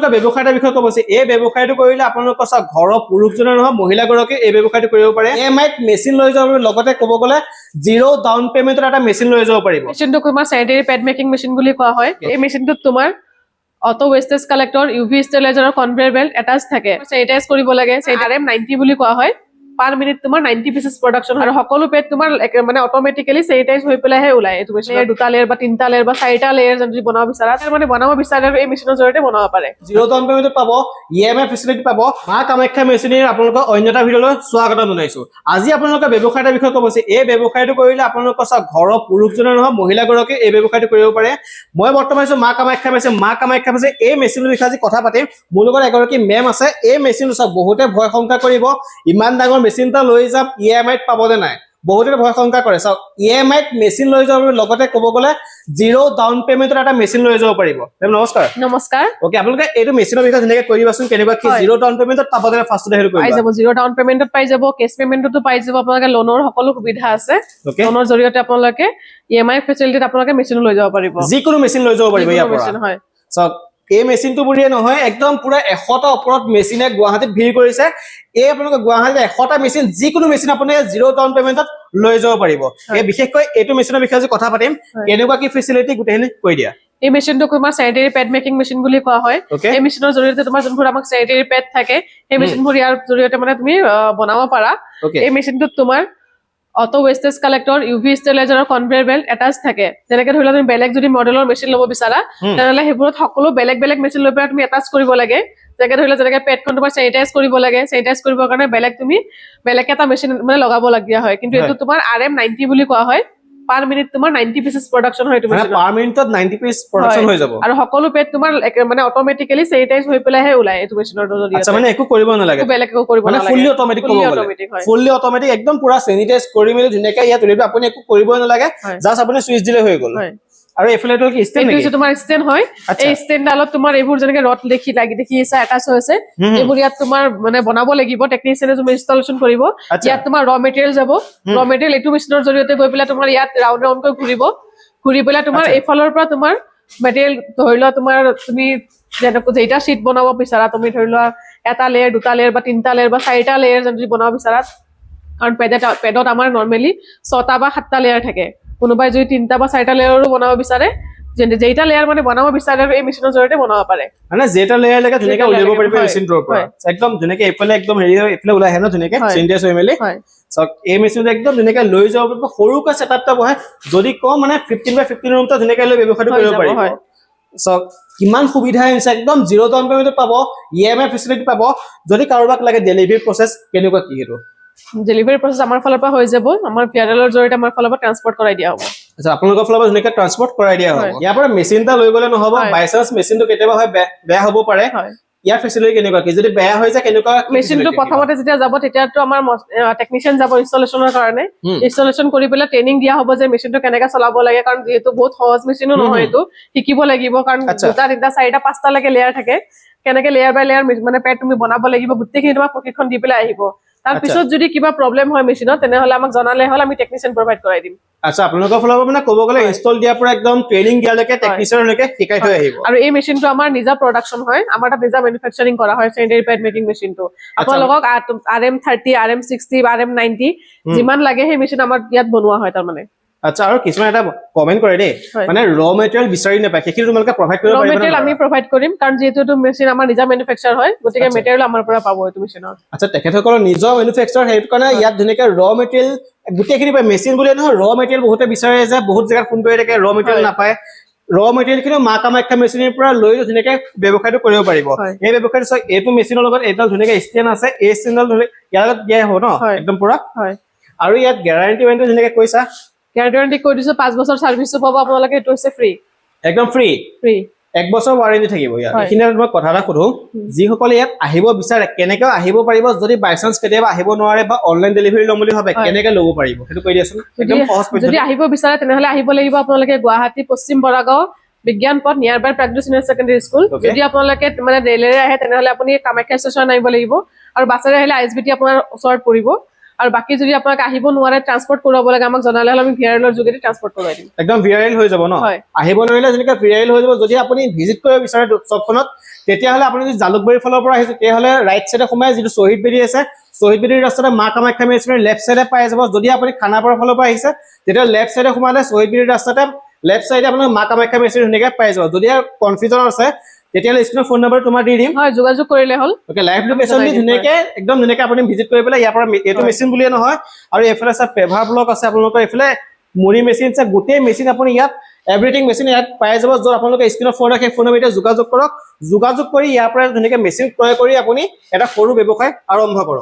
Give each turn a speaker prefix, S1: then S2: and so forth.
S1: আপোনালোকে ব্যৱসায়ৰ বিষয়ে ক'ব আছে এই ব্যৱসায়টো কৰিলে আপোনালোকৰ ঘৰৰ পুৰুষজনে নহয় মহিলাগৰাকী এই ব্যৱসায়টো কৰিব পাৰে EMI-ত মেচিন লৈ যাব লগতে ক'ব গ'লে জিৰ' ডাউন পেমেণ্টত এটা মেচিন লৈ যাব পাৰিব
S2: মেচিনটো তোমাৰ স্যানিটাৰী পেড মেকিং মেচিন বুলি কোৱা হয় এই মেচিনটোত তোমাৰ অটো ওয়েস্টেজ কালেক্টৰ UV ষ্টেৰিলাইজাৰ আৰু কনভেয়াৰ বেল্ট এটাচ থাকে স্যানিটাইজ কৰিব লাগে RM 90 বুলি কোৱা হয় per minute তোমাৰ 90 pieces production আৰু সকলো পেড তোমাৰ মানে অটোমেটিক্যালি স্যানিটাইজ হৈ পেলাইহে ওলাই এটো মেচিনৰ দুটা লেয়াৰ বা তিনটা লেয়াৰ বা চাৰিটা লেয়াৰ যদি বনাব বিচাৰা তাৰ মানে বনাব বিচাৰা এই মেচিনৰ জৰিয়তে বনাব পাৰে
S1: জিৰ' ডাউন পেমেণ্টত পাব EMI ফেচিলিটি পাব মা কামাখ্যা মেচিনৰ আপোনালোকক অন্যটা ভিডিঅ'লৈ স্বাগতম জনাইছো আজি আপোনালোকে ব্যৱসায়ৰ বিষয়ে ক'ব আছে এই ব্যৱসায়টো কৰিলে আপোনালোকৰ ঘৰৰ পুৰুষজনে নহয় মহিলাগৰাকী এই ব্যৱসায়টো কৰিব পাৰে মই বৰ্তমান মা কামাখ্যা মেচিন এই মেচিনৰ বিষয়ে আজি কথা পাতিম মোৰ লগত এগৰাকী মেম আছে এই মেচিনটো বহুতে ভয় শংকা কৰিব ইমান ডাঙৰ মেচিনটা লৈ যাম EMI-ত পাবনে নাই বহুতে ভয় শংকা কৰে EMI-ত মেচিন লৈ যাব লগতে ক'ব গ'লে জিৰ' ডাউন পেমেণ্টত এটা মেচিন লৈ যাব পাৰিব নমস্কাৰ
S2: নমস্কাৰ
S1: ওকে আপোনালোকে এইটো মেচিনৰ বিষয়ে ধুনীয়াকৈ কৈ দিবাচোন কেনেকুৱা কি জিৰ' ডাউন পেমেণ্টত পাবনে ফাৰ্ষ্টতে হেৰি কৰিব
S2: পাই যাব জিৰ' ডাউন পেমেণ্টত পাই যাব কেছ পেমেণ্টতো পাই যাব আপোনালোকে লোনৰ সকলো সুবিধা আছে লোনৰ জৰিয়তে আপোনালোকে EMI ফেচিলিটিত আপোনালোকে মেচিন লৈ যাব পাৰিব
S1: যিকোনো মেচিন লৈ যাব পাৰিব ইয়াৰ পৰা
S2: হয়
S1: এই মেচিনটো বুলিয়ে নহয় একদম পুৰা 100টা ওপৰত মেচিনে গুৱাহাটীত ভিৰ কৰিছে এই আপোনালোকে গুৱাহাটীত 100টা মেচিন যিকোনো মেচিন আপুনি জিৰ' ডাউন পেমেণ্টত লৈ যাব পাৰিব এই বিশেষকৈ এইটো মেচিনৰ বিষয়ে কথা পাতিম কেনেকুৱা কি ফেচিলিটি গোটেইখিনি কৈ দিয়া
S2: এই মেচিনটো তোমাৰ স্যানিটাৰী পেড মেকিং মেচিন বুলি কোৱা হয় এই মেচিনৰ জৰিয়তে তোমাৰ যোনবোৰ আমাক স্যানিটাৰী পেড থাকে এই মেচিনবোৰ ইয়াৰ জৰিয়তে মানে তুমি বনাব পাৰা এই মেচিনটোত তোমাৰ অটো ওয়েস্টেজ কালেক্টৰ UV ষ্টেৰিলাইজাৰ আৰু কনভেয়াৰ বেল্ট এটাচ থাকে যেনেকৈ ধৰিলা তুমি বেলেগ যদি মডেলৰ মেচিন ল'ব বিচাৰা তেনেহলে হেবোৰত সকলো বেলেগ মেচিন লৈ পেলাই তুমি এটাচ কৰিব লাগে যেনেকৈ ধৰিলা যেনেকৈ পেডখন তোমাৰ স্যানিটাইজ কৰিব লাগে স্যানিটাইজ কৰিবৰ কাৰণে বেলেগ এটা মেচিন মানে লগাব লগিয়া হয় কিন্তু এটো তোমাৰ RM 90 বুলি কোৱা হয় per minute তোমাৰ 90 pieces production হয় তুমি
S1: মানে per minute 90 piece production হৈ যাব
S2: আৰু সকলো পেড তোমাৰ মানে অটোমেটিক্যালি স্যানিটাইজ হৈ পেলাইহে ওলাই এটো মেচিনৰ জৰিয়তে
S1: আচ্ছা মানে একো কৰিব নালাগে
S2: বেলেগ একো কৰিব নালাগে
S1: মানে ফুললি অটোমেটিক ক'ব গ'লে ফুললি অটোমেটিক একদম পুৰা স্যানিটাইজ কৰি মেলি ধুনীয়াকৈ ইয়াত তুলিব আপুনি একো কৰিব নালাগে জাস্ট আপুনি সুইচ দিলে হৈ গ'ল আৰু এফলেটো কি ষ্টেণ্ড নেকি
S2: এইটো তোমাৰ ষ্টেণ্ড হয় এই ষ্টেণ্ডডালত তোমাৰ এইবোৰ যেনেকৈ ৰড দেখিছা এটাচ হৈছে এইবোৰ ইয়াত তোমাৰ মানে বনাব লাগিব টেকনিচিয়ানে তুমি ইনষ্টলেচন কৰিব ইয়াত তোমাৰ ৰ মেটেৰিয়েল যাব ৰ মেটেৰিয়েল এইটো মেচিনৰ জৰিয়তে গৈ পেলাই তোমাৰ ইয়াত ৰাউণ্ডকৈ ঘূৰি পেলাই তোমাৰ এইফালৰ পৰা তোমাৰ মেটেৰিয়েল ধৰি লোৱা তোমাৰ তুমি যেটা শীট বনাব বিচাৰা তুমি ধৰি লোৱা এটা লেয়াৰ দুটা লেয়াৰ বা তিনটা লেয়াৰ বা চাৰিটা লেয়াৰ যদি বনাব বিচাৰা কাৰণ পেডত আমাৰ নৰ্মেলি 6টা বা 7টা লেয়াৰ থাকে কোনোবাই যদি 3টা বা 4টা লেয়াৰৰো বনাব বিচাৰে যেটা লেয়াৰ মানে বনাব বিচাৰে এই মেচিনৰ জৰিয়তে বনাব পাৰে
S1: মানে যেটা লেয়াৰ লাগে ধুনীয়াকৈ উলিয়াব পাৰিব মেচিনটোৰ পৰা একদম ধুনীয়াকৈ এফালে একদম হেৰি এফালে ওলাই আহে ন ধুনীয়াকৈ চেঞ্জেছ হৈ মেলি এই মেচিনটো একদম ধুনীয়াকৈ লৈ যাব পাৰিব সৰুকৈ সেটআপটা বহাই যদি কম মানে 15 by 15 ৰুমটা ধুনীয়াকৈ লৈ ব্যৱসায়টো কৰিব পাৰিব কিমান সুবিধা হৈছে একদম জিৰ' ডাউন পেমেণ্টত পাব EMI ফেচিলিটি পাব যদি কাৰোবাক লাগে ডেলিভাৰী প্ৰসেছ কেনেকুৱা কি হেতু
S2: ডেলিভাৰী প্ৰসেছ আমাৰ ফালৰ পৰা হৈ যাব আমাৰ পিয়াৰেলৰ জৰিয়তে আমাৰ ফালৰ পৰা ট্ৰান্সপোৰ্ট কৰাই দিয়া হ'ব
S1: আচ্ছা আপোনালোকৰ ফালৰ পৰা ধুনীয়াকৈ ট্ৰান্সপোৰ্ট কৰাই দিয়া হ'ব ইয়াৰ পৰা মেচিনটা লৈ গ'লে নহ'ব বাই চান্স মেচিনটো কেতিয়াবা হয় বেয়া হ'ব পাৰে ইয়াৰ ফেচিলিটি কেনেকুৱা কি যদি বেয়া হৈ যায় কেনেকুৱা
S2: মেচিনটো প্ৰথমতে যেতিয়া যাব তেতিয়াতো আমাৰ টেকনিচিয়ান যাব ইনষ্টলেচনৰ কাৰণে ইনষ্টলেচন কৰি পেলাই ট্ৰেইনিং দিয়া হ'ব যে মেচিনটো কেনেকৈ চলাব লাগে কাৰণ যেহেতু বহুত সহজ মেচিনো নহয় এইটো শিকিব লাগিব কাৰণ দুটা তিনটা চাৰিটা পাঁচটা লৈকে লেয়াৰ থাকে কেনেকৈ লেয়াৰ বাই লেয়াৰ মানে পেড তুমি বনাব লাগিব গোটেইখিনি তোমাক প্ৰশিক্ষণ দি পেলাই আহিব তাৰ পিছত যদি কিবা প্ৰবলেম হয় মেচিনত তেনেহলে আমাক জনালে হল আমি টেকনিচিয়ান প্ৰভাইড কৰাই দিম
S1: আচ্ছা আপোনালোকৰ ফালৰ পৰা মানে ক'ব গ'লে ইনষ্টল দিয়াৰ পৰা একদম ট্ৰেইনিং দিয়ালৈকে টেকনিচিয়ানলৈকে শিকাই থৈ আহিব
S2: আৰু এই মেচিনটো আমাৰ নিজা প্ৰডাকচন হয় আমাৰ তাত নিজা মেনুফেকচাৰিং কৰা হয় স্যানিটাৰী পেড মেকিং মেচিনটো আপোনালোকক RM 30 RM 60 RM 90 যিমান লাগে সেই মেচিন আমাৰ ইয়াত বনোৱা হয় তাৰ মানে
S1: আচ্ছা আৰু কিছুমান এটা কমেন্ট কৰে দেই মানে ৰ মেটেৰিয়েল বিচাৰি নাপায় সেইখিনি তোমালোকে প্ৰভাইড কৰিব পাৰিবা
S2: ৰ মেটেৰিয়েল আমি প্ৰভাইড কৰিম কাৰণ যেহেতু মেচিন আমাৰ নিজা মেনুফেকচাৰ হয় গতিকে মেটেৰিয়েল আমাৰ পৰা পাব এইটো মেচিনৰ
S1: আচ্ছা তেখেতসকলৰ নিজৰ মেনুফেকচাৰ সেইটো কাৰণে ইয়াত ধুনীয়াকৈ ৰ মেটেৰিয়েল গোটেইখিনি পায় মেচিন বুলি নহয় ৰ মেটেৰিয়েল বহুতে বিচাৰে যে বহুত জেগাত ফোন কৰি থাকে ৰ মেটেৰিয়েল নাপায় ৰ মেটেৰিয়েল খিনি মা কামাখ্যা মেচিনৰ পৰা লৈ ধুনীয়াকৈ ব্যৱসায়টো কৰিব পাৰিব এই ব্যৱসায়টো এইটো মেচিনৰ লগত এডাল ধুনীয়াকৈ ষ্টেণ্ড আছে এই ষ্টেণ্ডডাল ইয়াৰ লগত দিয়া হ'ব ন একদম পুৰা আৰু ইয়াত গ্যাৰান্টি ৱাৰেণ্টি ধুনীয়াকৈ কৈছা
S2: গ্যাৰান্টি কৈ দিছো 5 বছৰ সাৰ্ভিসও পাব আপোনালোকে এটো হৈছে ফ্ৰী
S1: একদম ফ্ৰী 1 বছৰ ওয়াৰেন্টি থাকিব ইয়াত এখিনি মই কথা এটা কৰো যি সকলে ইয়াত আহিব বিচাৰে কেনেকৈ আহিব পাৰিব যদি বাই চান্স কেতিয়াবা আহিব নোৱাৰে বা অনলাইন ডেলিভাৰী লম বুলি ভাবে কেনেকৈ লব পাৰিব হেতু কৈ দিয়াছোন একদম সহজ পদ্ধতি
S2: যদি আহিব বিচাৰে তেনেহলে আহিব লাগিব আপোনালোকে গুৱাহাটী পশ্চিম বৰাগাঁও বিজ্ঞান পথ নিয়াৰবাই প্ৰাগজ্যোতি সিনিয়ৰ সেকেন্ডাৰী স্কুল যদি আপোনালোকে মানে ৰেলেৰে আহে তেনেহলে আপুনি কামাখ্যা ষ্টেচন আহিব লাগিব আৰু বাছেৰে আহিলে আইএসবিটি আপোনাৰ ওচৰত পৰিব আৰু বাকি যদি আপোনাক আহিব নোৱাৰে ট্ৰান্সপৰ্ট কৰাব লাগে আমাক জনালে হলে আমি ভিআৰএলৰ যোগেদি ট্ৰান্সপৰ্ট কৰাই দিম
S1: একদম ভিআইএল হৈ যাব ন
S2: হয়।
S1: আহিব নোৱাৰিলে যেনেকৈ ভিআইএল হৈ যাব যদি আপুনি ভিজিট কৰিব বিচাৰে শ্বপখনত তেতিয়াহ'লে আপুনি যদি জালুকবাৰীৰ ফালৰ পৰা আহিছে তেতিয়াহ'লে ৰাইট চাইডে সোমাই যিটো শ্বহীদ বেদী আছে শ্বহীদ বেদীৰ ৰাস্তাতে মা কামাখ্যা মেডিচিনৰ লেফ্ট চাইডে পাই যাব যদি আপুনি খানাপাৰাৰ ফালৰ পৰা আহিছে তেতিয়া লেফ্ট চাইডে সোমালে শ্বহীদ বেদীৰ ৰাস্তাতে লেফ্ট চাইডে আপোনাৰ মা কামাখ্যা মেডিচিন ধুনীয়াকৈ পাই যাব যদি কনফিউজন আছে তেতিয়াহ'লে স্ক্ৰীনৰ ফোন নম্বৰ তোমাৰ দি দিম
S2: হয় যোগাযোগ কৰিলে হ'ল
S1: ওকে লাইভ লোকেশ্যন দি ধুনীয়াকৈ একদম ধুনীয়াকৈ আপুনি ভিজিট কৰি পেলাই ইয়াৰ পৰা এইটো মেচিন বুলিয়ে নহয় আৰু এইফালে আছে পেভাৰ ব্লক আছে আপোনালোকৰ এইফালে মুড়ি মেচিন আছে গোটেই মেচিন আপুনি ইয়াত এভৰিথিং মেচিন ইয়াত পাই যাব য'ত আপোনালোকে স্ক্ৰীনৰ ফোন ৰাখে ফোন নম্বৰ যোগাযোগ কৰক যোগাযোগ কৰি ইয়াৰ পৰা ধুনীয়াকৈ মেচিন ক্ৰয় কৰি আপুনি এটা সৰু ব্যৱসায় আৰম্ভ কৰক